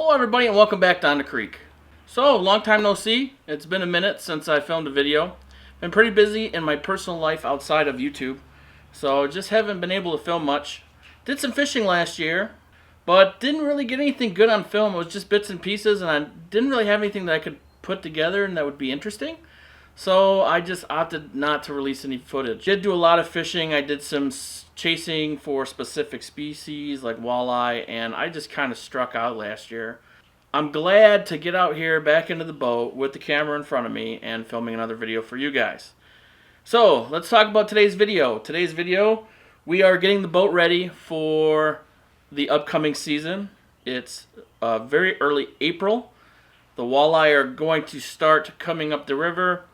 Hello everybody and welcome back down the creek. So, long time no see. It's been a minute since I filmed a video. Been pretty busy in my personal life outside of YouTube. So, just haven't been able to film much. Did some fishing last year, but didn't really get anything good on film. It was just bits and pieces and I didn't really have anything that I could put together and that would be interesting. So, I just opted not to release any footage. Did do a lot of fishing. I did some chasing for specific species like walleye, and I just kind of struck out last year. I'm glad to get out here back into the boat with the camera in front of me and filming another video for you guys. So let's talk about today's video. Today's video, we are getting the boat ready for the upcoming season. It's very early April. The walleye are going to start coming up the river,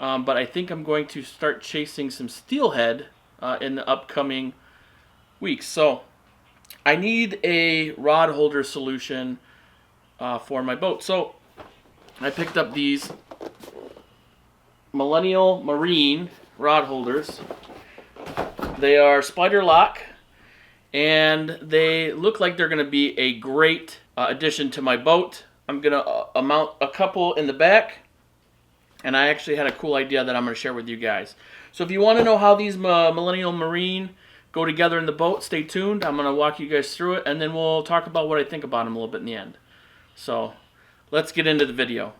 but I think I'm going to start chasing some steelhead in the upcoming weeks. So I need a rod holder solution for my boat. So I picked up these Millennium Marine rod holders. They are spiderlok, and they look like they're going to be a great addition to my boat. I'm going to mount a couple in the back, and I actually had a cool idea that I'm going to share with you guys. So if you want to know how these Millennium Marine go together in the boat, stay tuned. I'm going to walk you guys through it, and then we'll talk about what I think about them a little bit in the end. So let's get into the video.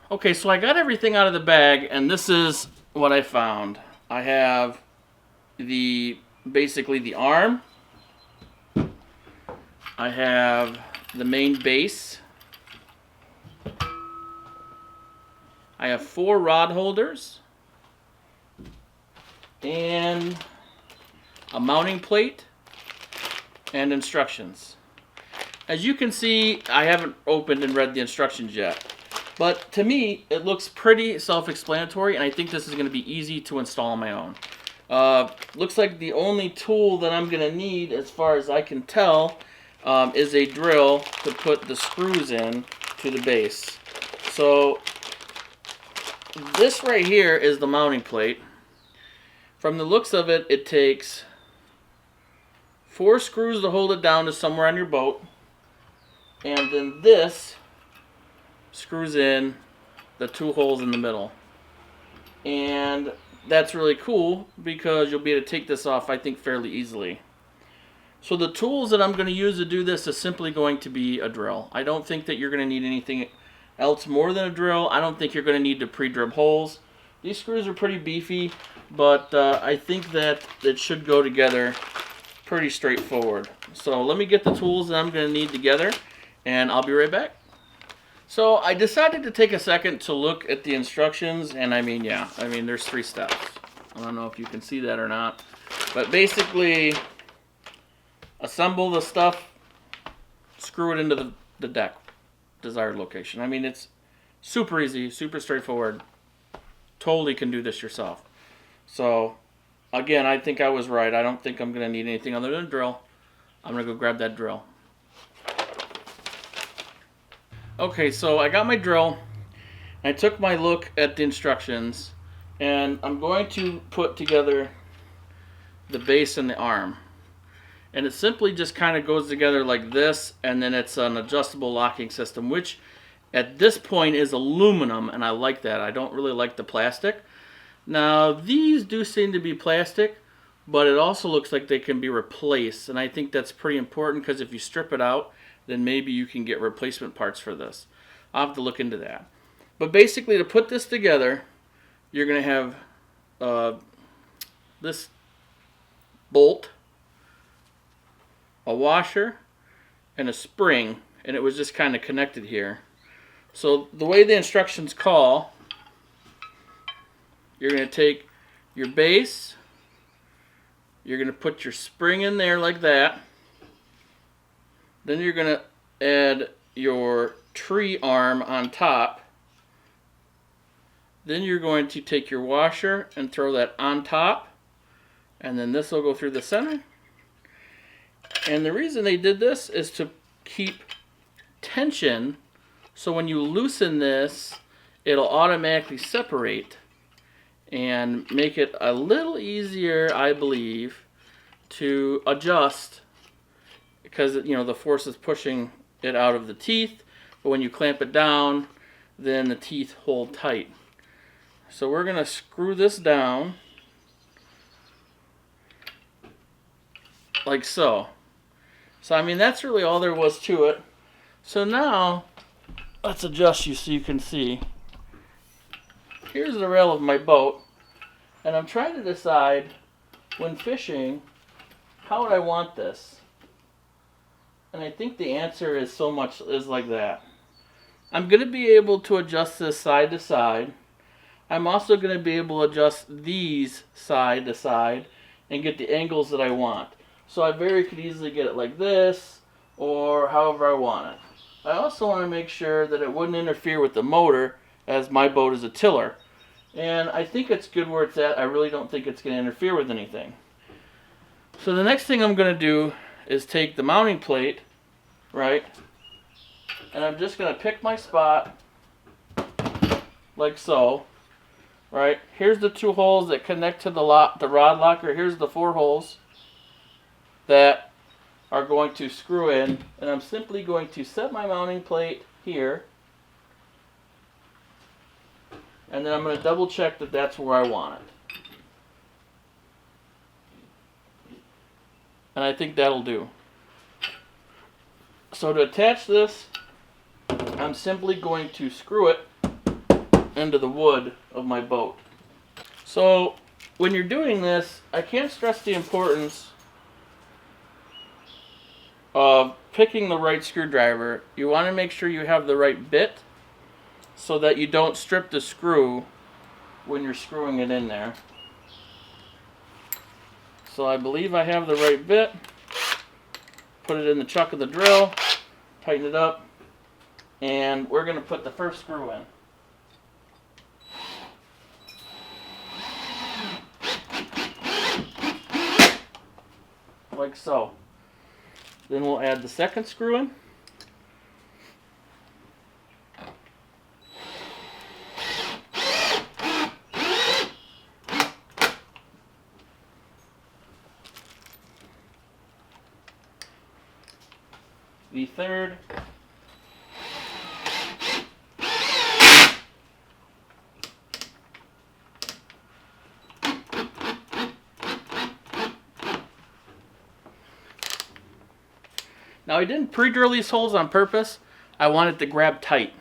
Okay, so I got everything out of the bag, and this is what I found. I have basically the arm. I have the main base. I have 4 rod holders and a mounting plate and instructions. As you can see, I haven't opened and read the instructions yet. But to me, it looks pretty self-explanatory, and I think this is going to be easy to install on my own. Looks like the only tool that I'm going to need, as far as I can tell, is a drill to put the screws in to the base. So this right here is the mounting plate. From the looks of it, it takes 4 screws to hold it down to somewhere on your boat, and then this screws in the 2 holes in the middle. And that's really cool because you'll be able to take this off, I think, fairly easily. So the tools that I'm going to use to do this is simply going to be a drill. I don't think that you're going to need anything else more than a drill. I don't think you're going to need to pre-drib holes. These screws are pretty beefy, but I think that it should go together pretty straightforward. So let me get the tools that I'm going to need together, and I'll be right back. So I decided to take a second to look at the instructions, and there's 3 steps. I don't know if you can see that or not, but basically assemble the stuff, screw it into the deck, desired location. I mean, it's super easy, super straightforward. Totally can do this yourself. So again, I think I was right. I don't think I'm going to need anything other than a drill. I'm going to go grab that drill. Okay, so I got my drill, I took my look at the instructions, and I'm going to put together the base and the arm. And it simply just kind of goes together like this, and then it's an adjustable locking system, which at this point is aluminum, and I like that. I don't really like the plastic. Now, these do seem to be plastic, but it also looks like they can be replaced, and I think that's pretty important because if you strip it out, then maybe you can get replacement parts for this. I'll have to look into that. But basically, to put this together, you're going to have this bolt, a washer, and a spring, and it was just kind of connected here. So the way the instructions call, you're going to take your base, you're going to put your spring in there like that. Then you're going to add your tree arm on top. Then you're going to take your washer and throw that on top. And then this will go through the center. And the reason they did this is to keep tension, so when you loosen this, it'll automatically separate and make it a little easier, I believe, to adjust, because the force is pushing it out of the teeth, but when you clamp it down, then the teeth hold tight. So we're going to screw this down like so. So I mean, that's really all there was to it. So now let's adjust you so you can see. Here's the rail of my boat, and I'm trying to decide, when fishing, how would I want this? And I think the answer is like that. I'm going to be able to adjust this side to side. I'm also going to be able to adjust these side to side and get the angles that I want. So I could easily get it like this, or however I want it. I also want to make sure that it wouldn't interfere with the motor, as my boat is a tiller. And I think it's good where it's at. I really don't think it's going to interfere with anything. So the next thing I'm going to do is take the mounting plate, right? And I'm just going to pick my spot, like so, right? Here's the 2 holes that connect to the rod locker. Here's the 4 holes that are going to screw in, and I'm simply going to set my mounting plate here, and then I'm going to double check that that's where I want it. And I think that'll do. So to attach this, I'm simply going to screw it into the wood of my boat. So when you're doing this, I can't stress the importance of picking the right screwdriver. You want to make sure you have the right bit so that you don't strip the screw when you're screwing it in there. So I believe I have the right bit. Put it in the chuck of the drill, tighten it up, and we're going to put the first screw in. Like so. Then we'll add the second screw in. The third. Now I didn't pre-drill these holes on purpose. I wanted to grab tight.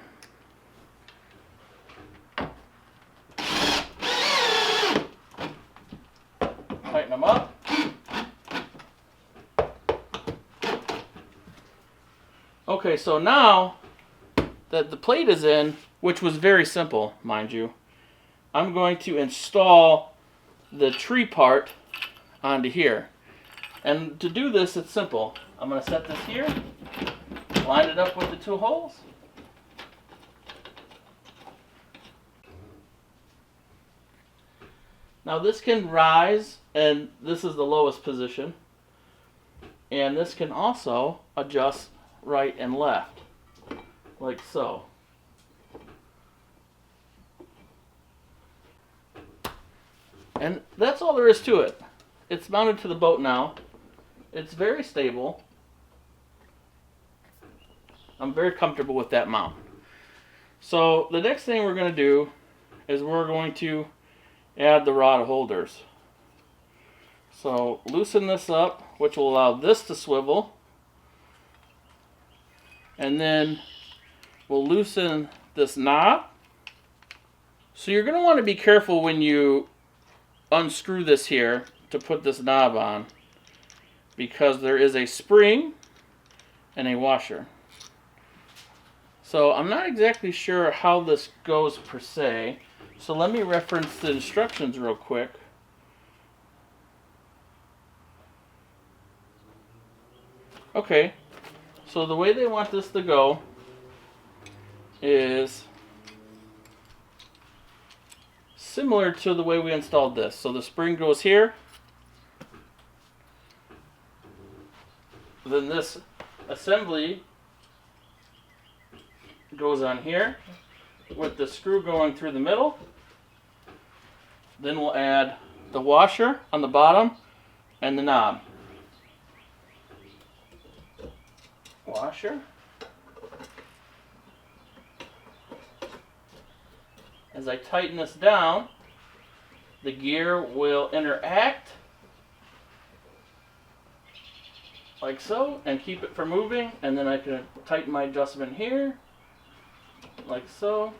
Tighten them up. Okay, so now that the plate is in, which was very simple, mind you, I'm going to install the tree part onto here. And to do this, it's simple. I'm going to set this here, line it up with the 2 holes. Now this can rise, and this is the lowest position. And this can also adjust right and left, like so. And that's all there is to it. It's mounted to the boat now. It's very stable. I'm very comfortable with that mount. So the next thing we're going to do is we're going to add the rod holders. So loosen this up, which will allow this to swivel. And then we'll loosen this knob. So you're going to want to be careful when you unscrew this here to put this knob on, because there is a spring and a washer. So I'm not exactly sure how this goes per se. So let me reference the instructions real quick. Okay, so the way they want this to go is similar to the way we installed this. So the spring goes here. Then this assembly goes on here with the screw going through the middle. Then we'll add the washer on the bottom and the knob. Washer. As I tighten this down, the gear will interact like so and keep it from moving, and then I can tighten my adjustment here like so.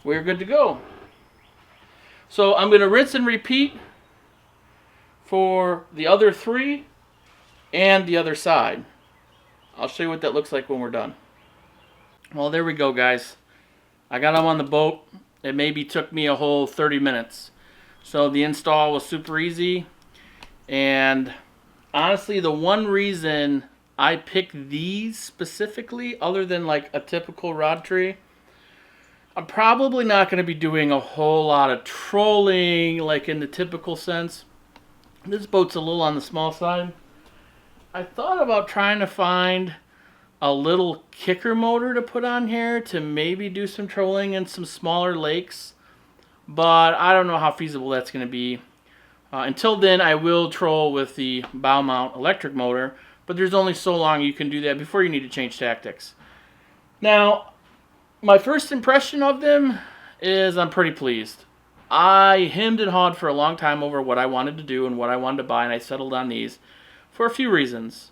We're good to go. So I'm going to rinse and repeat for the other three and the other side. I'll show you what that looks like when we're done. Well, there we go, guys. I got them on the boat. It maybe took me a whole 30 minutes. So the install was super easy. And honestly, the one reason I picked these specifically, other than like a typical rod tree, I'm probably not going to be doing a whole lot of trolling like in the typical sense. This boat's a little on the small side. I thought about trying to find a little kicker motor to put on here to maybe do some trolling in some smaller lakes, but I don't know how feasible that's going to be. Until then, I will troll with the bow mount electric motor, but there's only so long you can do that before you need to change tactics. Now, my first impression of them is I'm pretty pleased. I hemmed and hawed for a long time over what I wanted to do and what I wanted to buy, and I settled on these for a few reasons.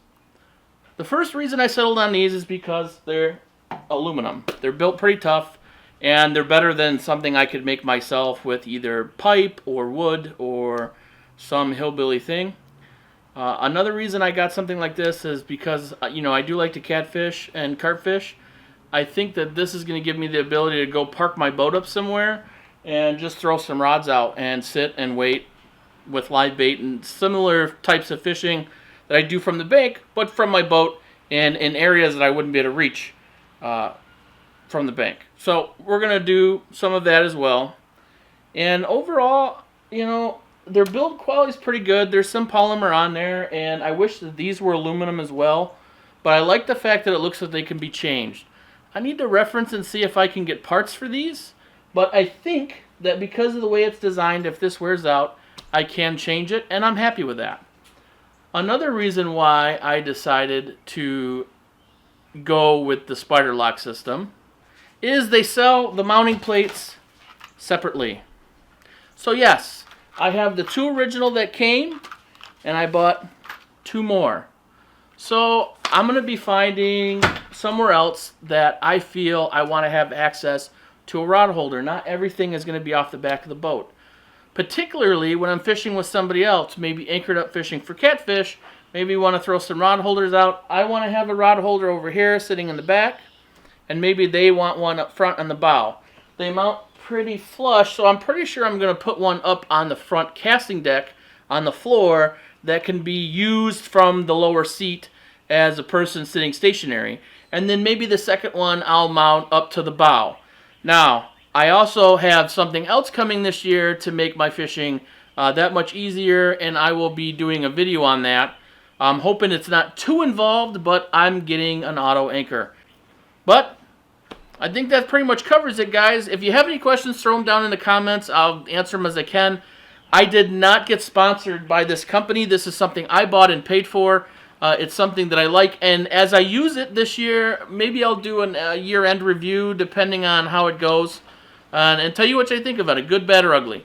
The first reason I settled on these is because they're aluminum. They're built pretty tough, and they're better than something I could make myself with either pipe or wood or some hillbilly thing. Another reason I got something like this is because, I do like to catfish and carp fish. I think that this is going to give me the ability to go park my boat up somewhere and just throw some rods out and sit and wait with live bait and similar types of fishing that I do from the bank, but from my boat and in areas that I wouldn't be able to reach from the bank. So we're going to do some of that as well. And overall, their build quality is pretty good. There's some polymer on there, and I wish that these were aluminum as well. But I like the fact that it looks like they can be changed. I need to reference and see if I can get parts for these. But I think that because of the way it's designed, if this wears out, I can change it, and I'm happy with that. Another reason why I decided to go with the Spyderlok system is they sell the mounting plates separately. So yes, I have the 2 original that came, and I bought 2 more. So I'm going to be finding somewhere else that I feel I want to have access to a rod holder. Not everything is going to be off the back of the boat. Particularly when I'm fishing with somebody else, maybe anchored up fishing for catfish, maybe want to throw some rod holders out. I want to have a rod holder over here sitting in the back, and maybe they want one up front on the bow. They mount pretty flush, so I'm pretty sure I'm going to put one up on the front casting deck on the floor that can be used from the lower seat as a person sitting stationary. And then maybe the second one I'll mount up to the bow. Now, I also have something else coming this year to make my fishing that much easier, and I will be doing a video on that. I'm hoping it's not too involved, but I'm getting an auto anchor. But I think that pretty much covers it, guys. If you have any questions, throw them down in the comments. I'll answer them as I can. I did not get sponsored by this company. This is something I bought and paid for. It's something that I like, and as I use it this year, maybe I'll do a year-end review depending on how it goes, and tell you what I think about it, good, bad, or ugly.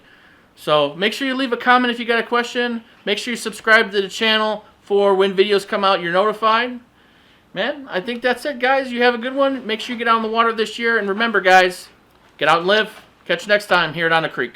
So make sure you leave a comment if you got a question. Make sure you subscribe to the channel for when videos come out, you're notified. Man, I think that's it, guys. You have a good one. Make sure you get out on the water this year, and remember, guys, get out and live. Catch you next time here at On the Creek.